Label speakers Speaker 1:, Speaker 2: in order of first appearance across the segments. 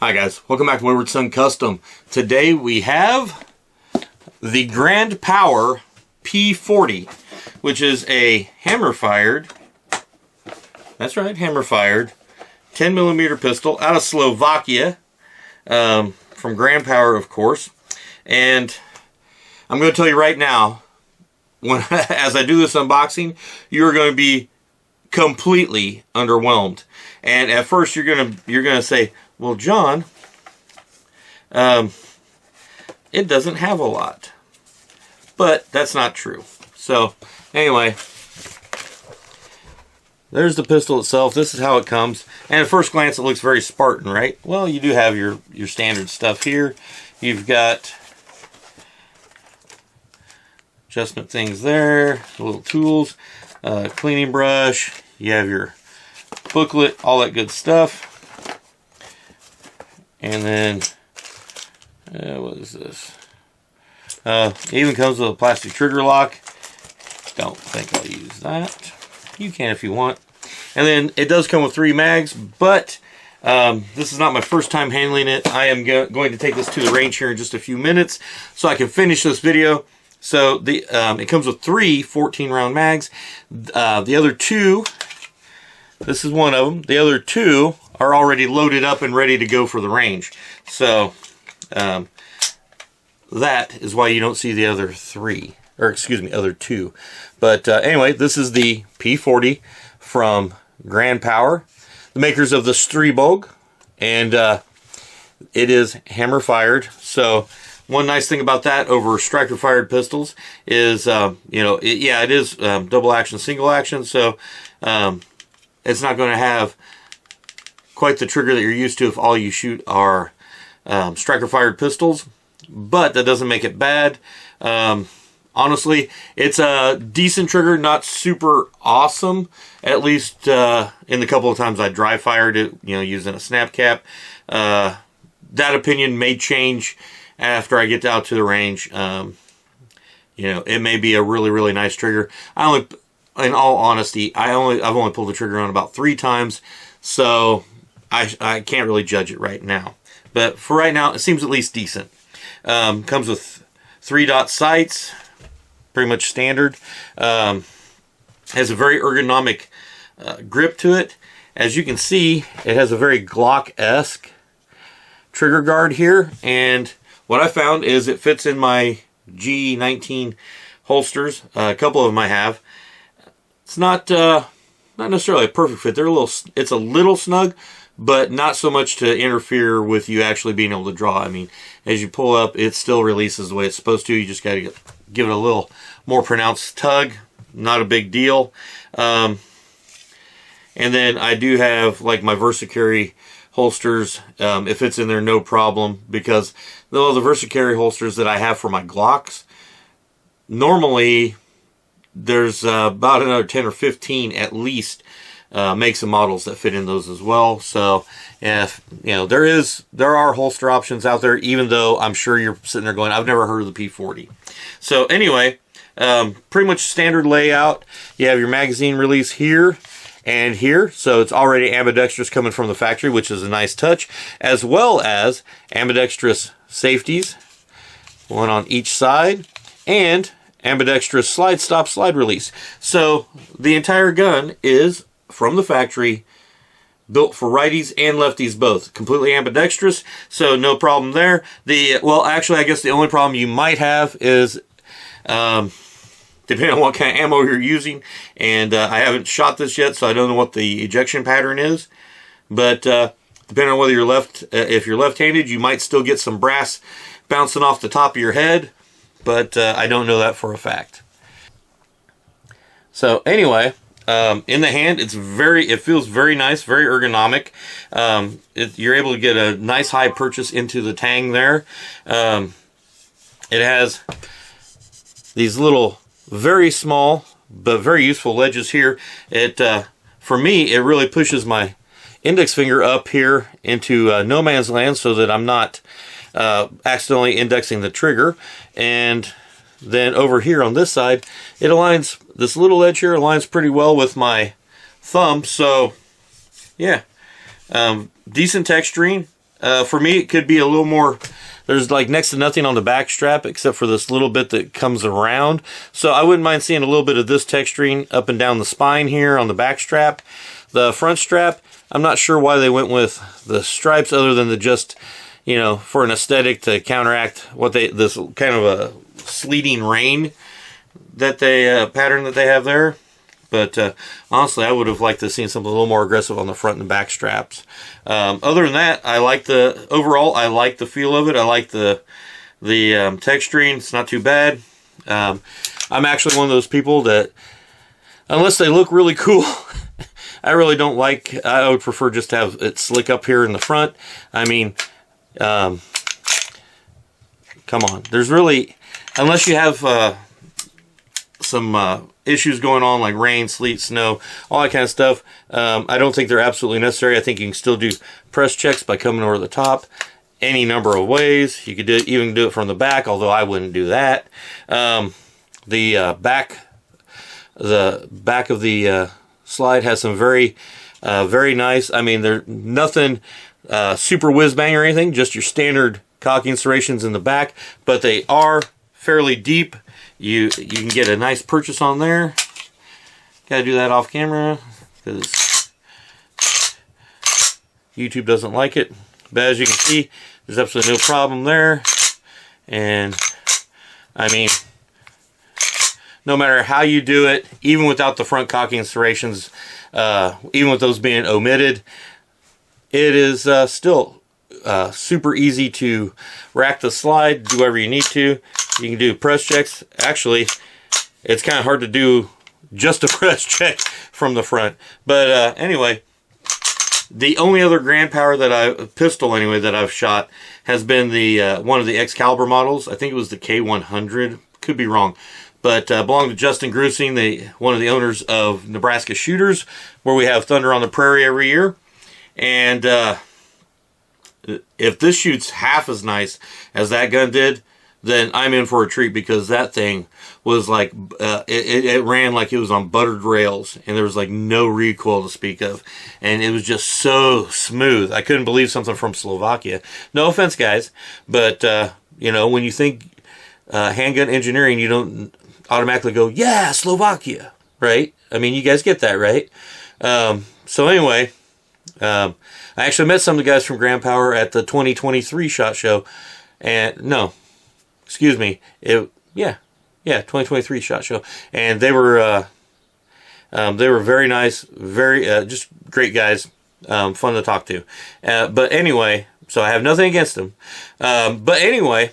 Speaker 1: Hi guys, welcome back to Wayward Son Custom. Today we have the Grand Power P40, which is a hammer-fired, that's right, hammer-fired 10mm pistol out of Slovakia, from Grand Power, of course. And I'm going to tell you right now, as I do this unboxing, you're going to be completely underwhelmed. And at first you're gonna say, well, John, it doesn't have a lot. But that's not true. So anyway, there's the pistol itself. This is how it comes. And at first glance it looks very Spartan, right? Well, you do have your standard stuff here. You've got adjustment things there, little tools, cleaning brush, you have your booklet, all that good stuff. And then, what is this? It even comes with a plastic trigger lock. Don't think I'll use that. You can if you want. And then it does come with 3 mags, but this is not my first time handling it. I am going to take this to the range here in just a few minutes so I can finish this video. So it comes with 3 14-round mags. The other 2, this is one of them. The other 2 are already loaded up and ready to go for the range. So that is why you don't see the other 3, or excuse me, other 2. But anyway, this is the P40 from Grand Power, the makers of the Strebog, and it is hammer fired. So one nice thing about that over striker fired pistols is, you know, it is double action, single action. So it's not going to have quite the trigger that you're used to if all you shoot are striker fired pistols, but that doesn't make it bad. Honestly, it's a decent trigger, not super awesome, at least in the couple of times I dry fired it, you know, using a snap cap. That opinion may change after I get out to the range. You know, it may be a really nice trigger. In all honesty, I've only pulled the trigger on about 3 times, so I can't really judge it right now. But for right now, it seems at least decent. Comes with 3-dot sights, pretty much standard. Has a very ergonomic grip to it. As you can see, it has a very Glock-esque trigger guard here, and what I found is it fits in my G19 holsters. A couple of them I have. It's not necessarily a perfect fit. It's a little snug, but not so much to interfere with you actually being able to draw. I mean, as you pull up, it still releases the way it's supposed to. You just got to give it a little more pronounced tug. Not a big deal. And then I do have like my VersaCarry holsters. It fits in there no problem, because the VersaCarry holsters that I have for my Glocks, normally there's about another 10 or 15 at least makes and models that fit in those as well. So if you know, there are holster options out there, even though I'm sure you're sitting there going, I've never heard of the P40. So anyway, pretty much standard layout. You have your magazine release here and here, so it's already ambidextrous coming from the factory, which is a nice touch, as well as ambidextrous safeties, one on each side, and ambidextrous slide stop, slide release. So the entire gun is from the factory, built for righties and lefties both, completely ambidextrous, so no problem there. Well, actually, I guess the only problem you might have is depending on what kind of ammo you're using, and I haven't shot this yet, so I don't know what the ejection pattern is, but depending on whether you're if you're left-handed, you might still get some brass bouncing off the top of your head, but I don't know that for a fact. So anyway, in the hand, it feels very nice, very ergonomic. You're able to get a nice high purchase into the tang there. It has these little, very small but very useful ledges here. For me, it really pushes my index finger up here into no man's land, so that I'm not accidentally indexing the trigger. And then over here on this side, it aligns, this little edge here aligns pretty well with my thumb. So yeah, decent texturing. For me, it could be a little more. There's like next to nothing on the back strap except for this little bit that comes around. So I wouldn't mind seeing a little bit of this texturing up and down the spine here on the back strap. The front strap, I'm not sure why they went with the stripes other than to just, you know, for an aesthetic to counteract what this kind of a sleeting rain that they pattern that they have there. But honestly, I would have liked to see something a little more aggressive on the front and back straps. Other than that, I like overall, I like the feel of it. I like the texturing. It's not too bad. I'm actually one of those people that, unless they look really cool, I really don't like. I would prefer just to have it slick up here in the front. I mean, come on. There's really, unless you have some issues going on like rain, sleet, snow, all that kind of stuff, I don't think they're absolutely necessary. I think you can still do press checks by coming over the top any number of ways. You could even do it from the back, although I wouldn't do that. The back of the slide has some very nice, I mean, they're nothing super whiz bang or anything, just your standard cocking serrations in the back, but they are fairly deep. You can get a nice purchase on there. Gotta do that off camera because YouTube doesn't like it. But as you can see, there's absolutely no problem there. And I mean, no matter how you do it, even without the front cocking serrations, even with those being omitted, it is still super easy to rack the slide, do whatever you need to. You can do press checks. Actually, it's kind of hard to do just a press check from the front. But anyway, the only other Grand Power pistol anyway that I've shot has been the one of the Excalibur models. I think it was the K100. Could be wrong. But belonged to Justin Grusing, one of the owners of Nebraska Shooters, where we have Thunder on the Prairie every year. And if this shoots half as nice as that gun did, then I'm in for a treat, because that thing was like, it ran like it was on buttered rails, and there was like no recoil to speak of. And it was just so smooth. I couldn't believe something from Slovakia. No offense, guys, but, you know, when you think handgun engineering, you don't automatically go, yeah, Slovakia, right? I mean, you guys get that, right? So anyway, I actually met some of the guys from Grand Power at the 2023 SHOT Show, and no, excuse me, 2023 SHOT Show, and they were very nice, very just great guys, fun to talk to. But anyway, so I have nothing against them. But anyway,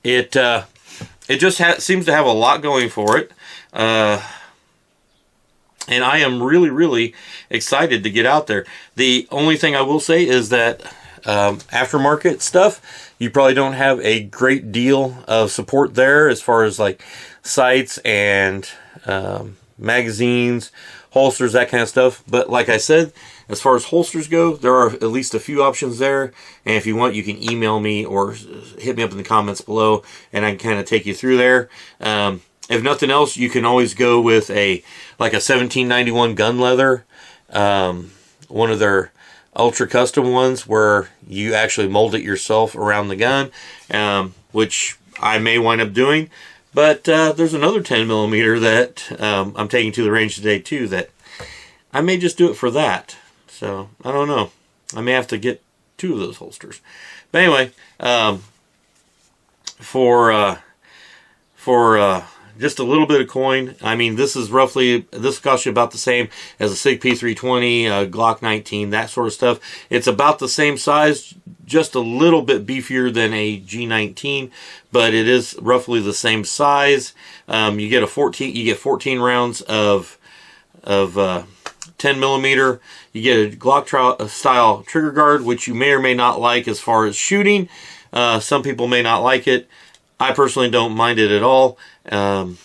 Speaker 1: it just seems to have a lot going for it. And I am really, really excited to get out there. The only thing I will say is that aftermarket stuff, you probably don't have a great deal of support there as far as like sights and magazines, holsters, that kind of stuff. But like I said, as far as holsters go, there are at least a few options there. And if you want, you can email me or hit me up in the comments below, and I can kind of take you through there. If nothing else, you can always go with a 1791 gun leather, one of their ultra custom ones where you actually mold it yourself around the gun, which I may wind up doing. But there's another 10mm that I'm taking to the range today too, that I may just do it for that. So I don't know. I may have to get 2 of those holsters. But anyway, for just a little bit of coin. I mean, this costs you about the same as a SIG P320, Glock 19, that sort of stuff. It's about the same size, just a little bit beefier than a G19, but it is roughly the same size. You get 14 rounds of 10mm. You get a Glock style trigger guard, which you may or may not like as far as shooting. Some people may not like it. I personally don't mind it at all. And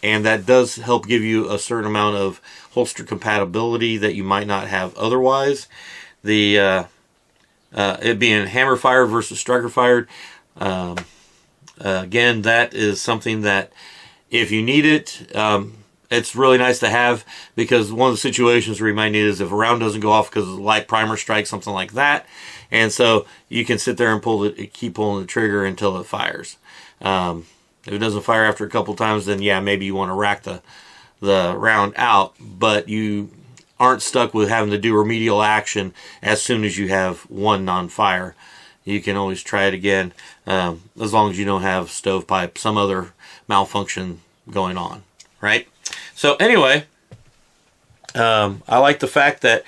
Speaker 1: that does help give you a certain amount of holster compatibility that you might not have otherwise. It being hammer fired versus striker fired, again, that is something that if you need it, it's really nice to have, because one of the situations where you might need is if a round doesn't go off because of the light primer strike, something like that. And so you can sit there and keep pulling the trigger until it fires. If it doesn't fire after a couple times, then yeah, maybe you want to rack the round out, but you aren't stuck with having to do remedial action as soon as you have one non-fire. You can always try it again, as long as you don't have stovepipe, some other malfunction going on, right? So anyway, I like the fact that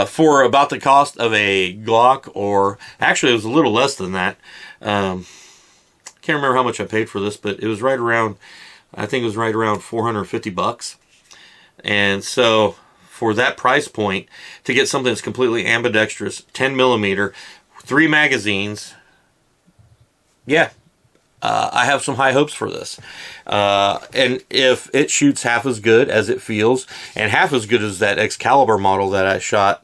Speaker 1: for about the cost of a Glock, or actually it was a little less than that. Can't remember how much I paid for this, but it was right around, I think it was right around $450. And so for that price point, to get something that's completely ambidextrous, 10 millimeter, 3 magazines, yeah, I have some high hopes for this. And if it shoots half as good as it feels, and half as good as that Excalibur model that I shot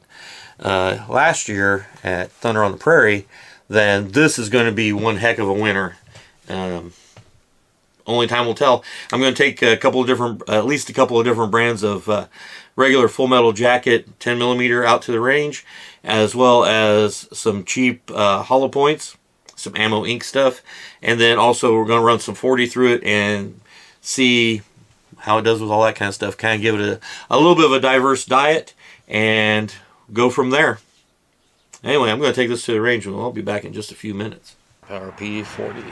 Speaker 1: last year at Thunder on the Prairie, then this is going to be one heck of a winner. Only time will tell. I'm going to take a couple of different, at least a couple of different brands of regular Full Metal Jacket 10 millimeter out to the range, as well as some cheap hollow points, some ammo ink stuff, and then also we're going to run some 40 through it and see how it does with all that kind of stuff. Kind of give it a little bit of a diverse diet and go from there. Anyway, I'm going to take this to the range, and I'll be back in just a few minutes. Power P40.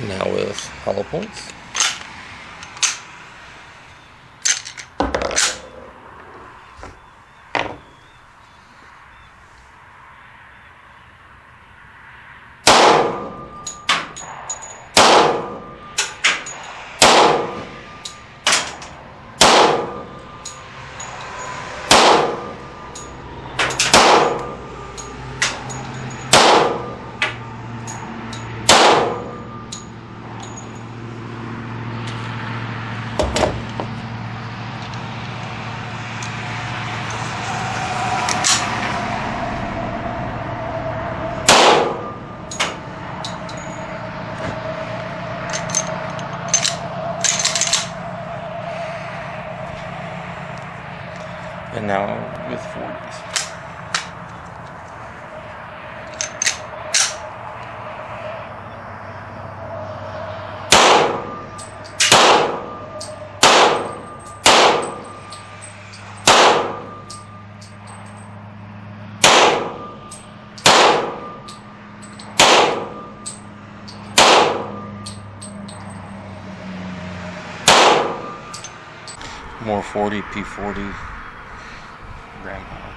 Speaker 1: Now with hollow points. And now with 40s. More 40 P40. Grand Power.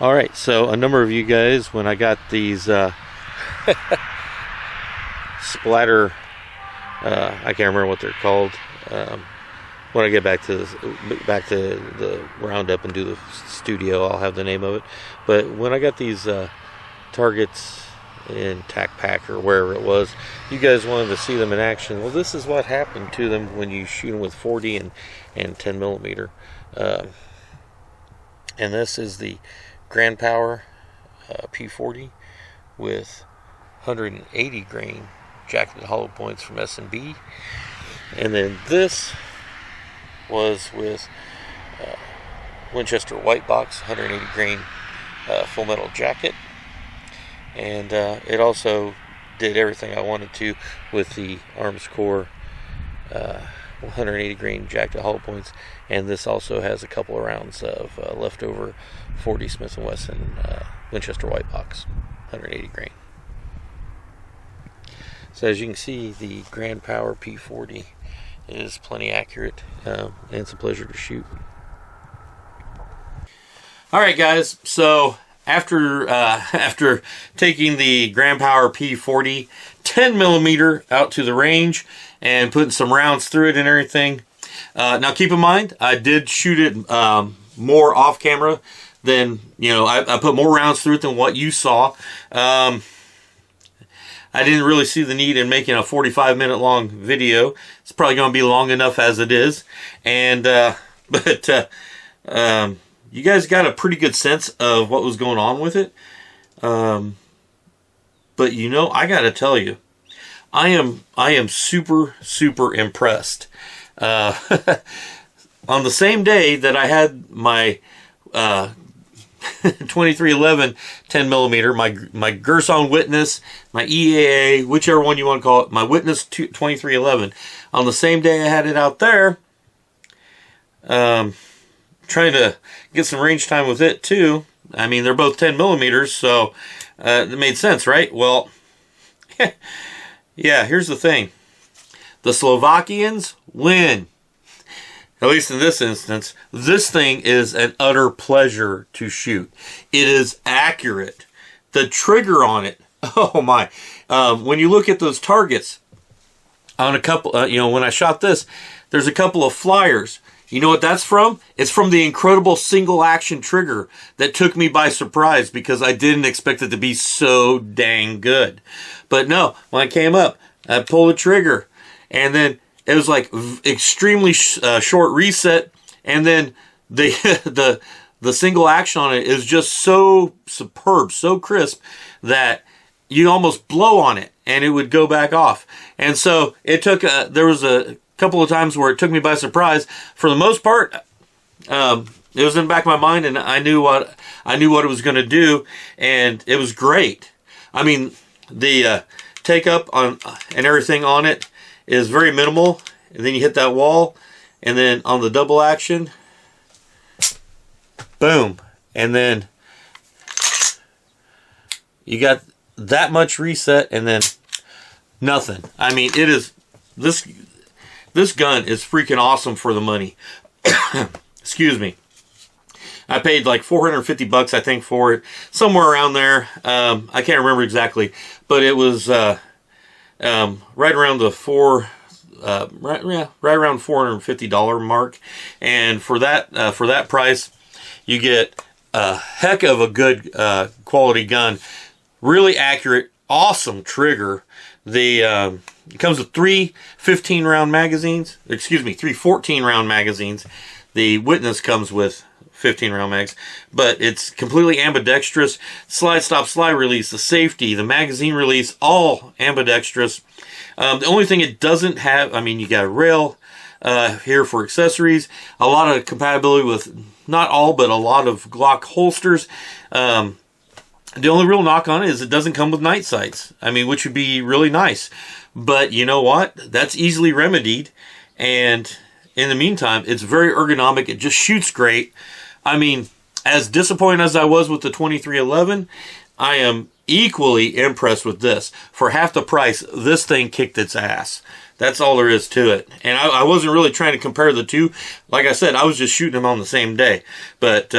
Speaker 1: All right, so a number of you guys, when I got these splatter, I can't remember what they're called. When I get back to the roundup and do the studio, I'll have the name of it. But when I got these targets in Tac Pack or wherever it was, you guys wanted to see them in action. Well, this is what happened to them when you shoot them with 40 and 10 millimeter. And this is the Grand Power P40 with 180 grain jacketed hollow points from S&B. And then this was with Winchester White Box, 180 grain full metal jacket, and it also did everything I wanted to with the Arms Core 180 grain jacketed hollow points. And this also has a couple of rounds of leftover 40 Smith & Wesson Winchester White Box, 180 grain. So as you can see, the Grand Power P40 is plenty accurate, and it's a pleasure to shoot. All right, guys. So after taking the Grand Power P40 10mm out to the range and putting some rounds through it and everything. Now keep in mind, I did shoot it more off camera than, I put more rounds through it than what you saw. I didn't really see the need in making a 45-minute long video. It's probably going to be long enough as it is. And you guys got a pretty good sense of what was going on with it. But I got to tell you, I am super, super impressed. On the same day that I had my 2311 10mm, my Gerson Witness, my EAA, whichever one you want to call it, my Witness 2311. On the same day I had it out there, trying to get some range time with it too. I mean, they're both 10mm, so it made sense, right? Well, yeah, here's the thing. The Slovakians win. At least in this instance. This thing is an utter pleasure to shoot. It is accurate. The trigger on it, oh my. When you look at those targets, on a couple, when I shot this, there's a couple of flyers. You know what that's from? It's from the incredible single action trigger that took me by surprise because I didn't expect it to be so dang good. But no, when I came up, I pulled the trigger and then it was like extremely short reset, and then the single action on it is just so superb, so crisp that you almost blow on it and it would go back off. And so it took there was a couple of times where it took me by surprise. For the most part, it was in the back of my mind, and I knew what it was going to do, and it was great. I mean, the take up on and everything on it is very minimal, and then you hit that wall, and then on the double action, boom, and then you got that much reset, and then nothing. I mean, it is this gun is freaking awesome for the money. Excuse me. I paid like $450, I think, for it, somewhere around there. I can't remember exactly, but it was right around the right around $450 mark. And for that price, you get a heck of a good quality gun, really accurate, awesome trigger. It comes with three 15-round magazines. Excuse me, three 14-round magazines. The Witness comes with 15-round mags, but it's completely ambidextrous. Slide, stop, slide release, the safety, the magazine release, all ambidextrous. The only thing it doesn't have, I mean, you got a rail here for accessories, a lot of compatibility with, not all, but a lot of Glock holsters. The only real knock on it is it doesn't come with night sights. I mean, which would be really nice. But you know what? That's easily remedied. And in the meantime, it's very ergonomic. It just shoots great. I mean, as disappointed as I was with the 2311, I am equally impressed with this. For half the price, this thing kicked its ass. That's all there is to it. And I wasn't really trying to compare the two. Like I said, I was just shooting them on the same day. But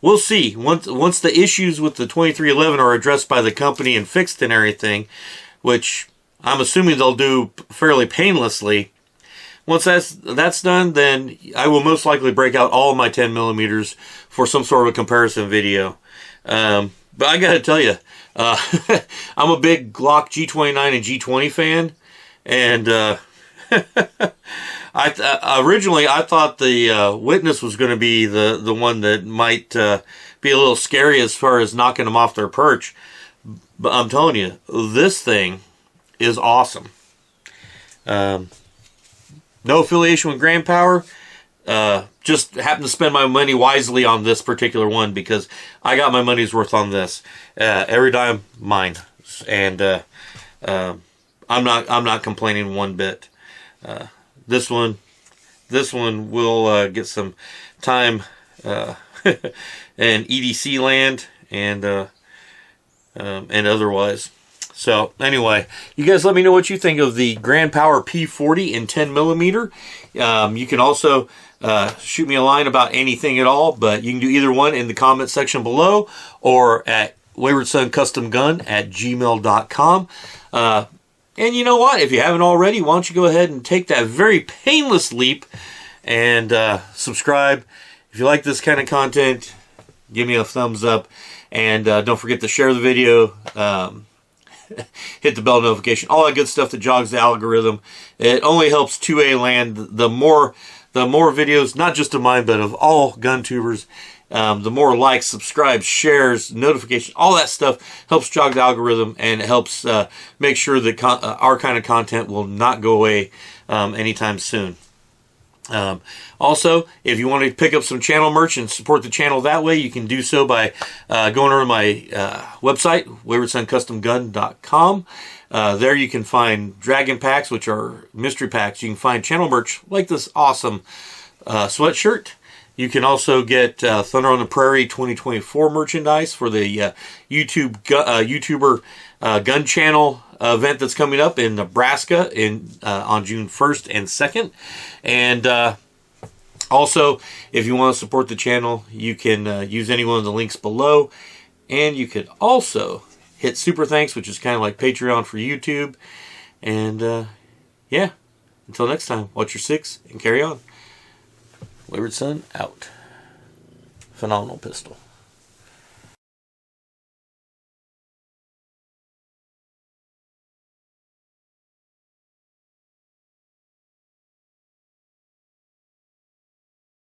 Speaker 1: we'll see. Once the issues with the 2311 are addressed by the company and fixed and everything, which I'm assuming they'll do fairly painlessly. Once that's done, then I will most likely break out all of my 10mm for some sort of a comparison video. But I gotta tell you, I'm a big Glock G29 and G20 fan, and originally I thought the Witness was going to be the one that might be a little scary as far as knocking them off their perch. But I'm telling you, this thing is awesome. No affiliation with Grand Power. Just happened to spend my money wisely on this particular one because I got my money's worth on this. Every dime mine, and I'm not complaining one bit. This one will get some time in EDC land and otherwise. So anyway, you guys let me know what you think of the Grand Power P40 in 10mm. You can also shoot me a line about anything at all, but you can do either one in the comment section below or at waywardsoncustomgun@gmail.com. And you know what? If you haven't already, why don't you go ahead and take that very painless leap and subscribe. If you like this kind of content, give me a thumbs up. And don't forget to share the video. Hit the bell notification. All that good stuff that jogs the algorithm. It only helps 2A land. The more videos, not just of mine, but of all gun tubers, the more likes, subscribes, shares, notifications, all that stuff helps jog the algorithm, and it helps make sure that our kind of content will not go away anytime soon. Also, if you want to pick up some channel merch and support the channel that way, you can do so by going over to my website, waywardsoncustomgun.com. There you can find dragon packs, which are mystery packs. You can find channel merch like this awesome sweatshirt. You can also get Thunder on the Prairie 2024 merchandise for the YouTuber gun channel event that's coming up in Nebraska on June 1st and 2nd. And also, if you want to support the channel, you can use any one of the links below. And you could also hit Super Thanks, which is kind of like Patreon for YouTube. And yeah, until next time, watch your six and carry on. Wayward Son out. Phenomenal pistol.